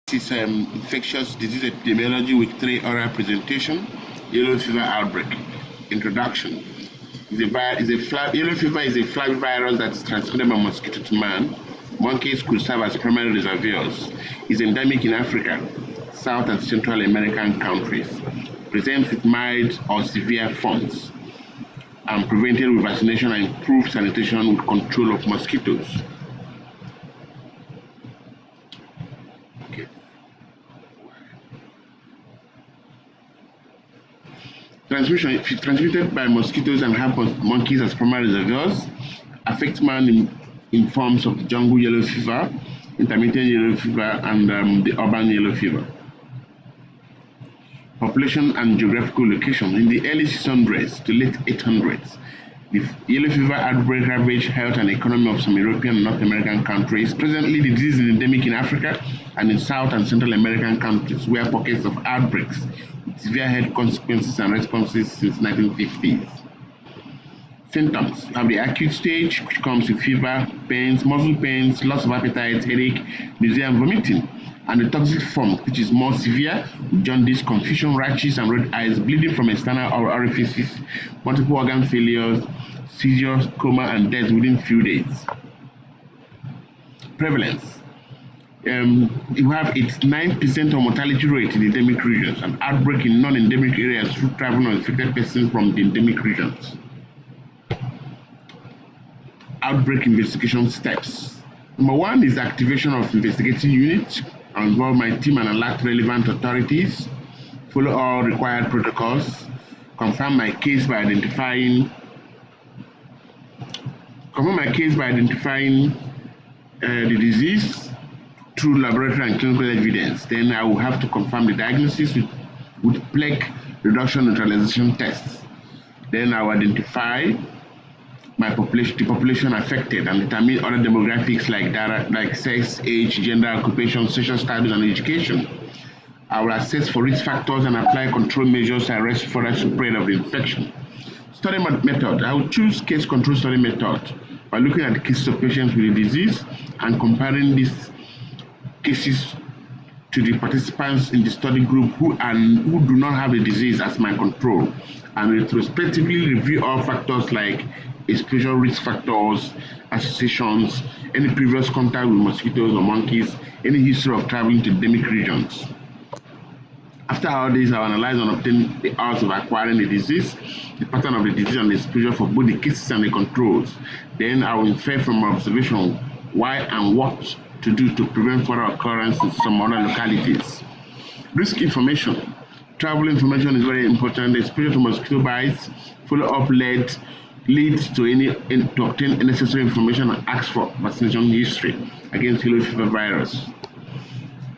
This is infectious disease epidemiology with 3 oral presentation. Yellow fever outbreak. Introduction. Yellow fever is a flavivirus that is transmitted by mosquito to man. Monkeys could serve as primary reservoirs. It's endemic in Africa, South and Central American countries. Presents with mild or severe forms and prevented with vaccination and improved sanitation with control of mosquitoes. Transmission, if it's transmitted by mosquitoes and have monkeys as primary reservoirs, affects man in forms of jungle yellow fever, intermittent yellow fever, and the urban yellow fever. Population and geographical location. In the early 600s to late 800s, the yellow fever outbreak ravaged health and economy of some European and North American countries. Presently, the disease is endemic in Africa and in South and Central American countries, where pockets of outbreaks with severe health consequences and responses since 1950s. Symptoms have the acute stage, which comes with fever, pains, muscle pains, loss of appetite, headache, nausea, and vomiting. And the toxic form, which is more severe, with jaundice, confusion, rashes, and red eyes, bleeding from external orifices, multiple organ failures, seizures, coma, and death within few days. Prevalence. You have 89% of mortality rate in endemic regions, and outbreak in non-endemic areas through travel of infected persons from the endemic regions. Outbreak investigation steps. Number 1 is activation of investigating units. I involve my team and alert relevant authorities. Follow all required protocols. Confirm my case by identifying the disease through laboratory and clinical evidence. Then I will have to confirm the diagnosis with plague reduction neutralization tests. Then I will identify the population affected, and determine other demographics like sex, age, gender, occupation, social status, and education. I will assess for risk factors and apply control measures to arrest further spread of the infection. Study method. I will choose case control study method by looking at the cases of patients with the disease and comparing these cases to the participants in the study group who do not have the disease as my control, and retrospectively review all factors like exposure risk factors, associations, any previous contact with mosquitoes or monkeys, any history of traveling to endemic regions. After all this, I will analyze and obtain the odds of acquiring the disease, the pattern of the disease and the exposure for both the cases and the controls. Then I will infer from my observation why and what to do to prevent further occurrence in some other localities. Risk information. Travel information is very important. The exposure to mosquito bites, follow-up leads to obtain necessary information and ask for vaccination history against yellow fever virus.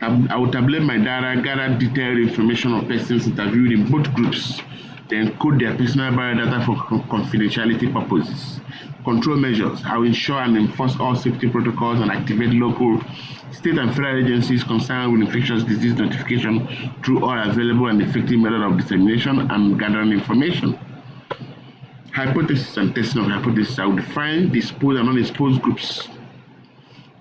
I will tabulate my data, gather detailed information of persons interviewed in both groups, then code their personal biodata for confidentiality purposes. Control measures. I will ensure and enforce all safety protocols and activate local, state, and federal agencies concerned with infectious disease notification through all available and effective methods of dissemination and gathering information. Hypothesis and testing of hypothesis. I will define the exposed and unexposed groups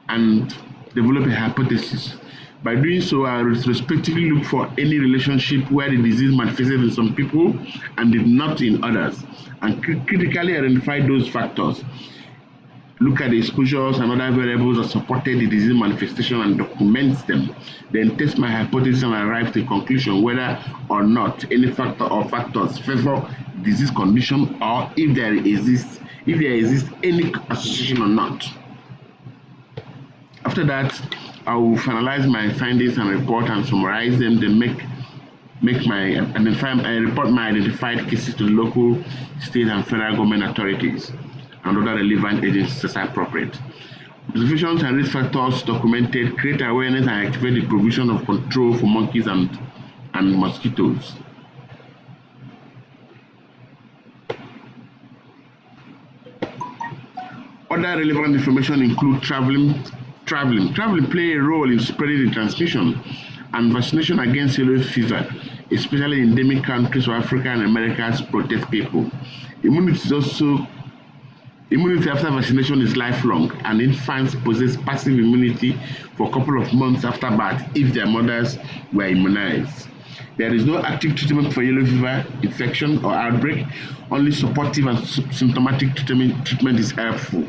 and develop a hypothesis. By doing so, I will retrospectively look for any relationship where the disease manifested in some people and did not in others, and critically identify those factors. Look at the exposures and other variables that supported the disease manifestation and document them. Then test my hypothesis and arrive to a conclusion whether or not any factor or factors favor disease condition, or if there exists any association or not. After that, I will finalize my findings and report and summarize them, then report my identified cases to local, state, and federal government authorities and other relevant agencies as appropriate. Observations and risk factors documented, create awareness and activate the provision of control for monkeys and mosquitoes. Other relevant information include traveling play a role in spreading the transmission, and vaccination against yellow fever, especially in endemic countries of Africa and Americas, protect people. Immunity is also Immunity after vaccination is lifelong, and infants possess passive immunity for a couple of months after birth if their mothers were immunized. There is no active treatment for yellow fever infection or outbreak. Only supportive and symptomatic treatment is helpful.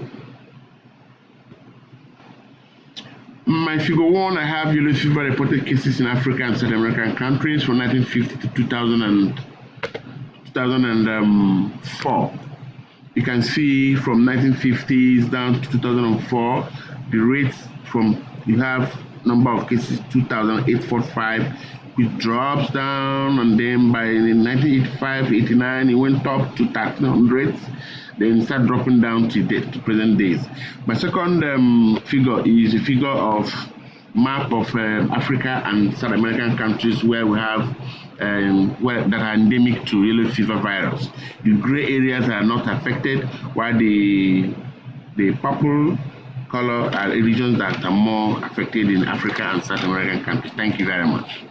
My figure 1, I have yellow fever reported cases in Africa and South American countries from 1950 to 2004. You can see from 1950s down to 2004, the rates you have number of cases 2,845, which drops down, and then by 1985, 89, it went up to 1,300, then start dropping down to present days. My second figure is a figure of map of Africa and South American countries where we have that are endemic to yellow fever virus. The gray areas are not affected, while the purple color are regions that are more affected in Africa and South American countries. Thank you very much.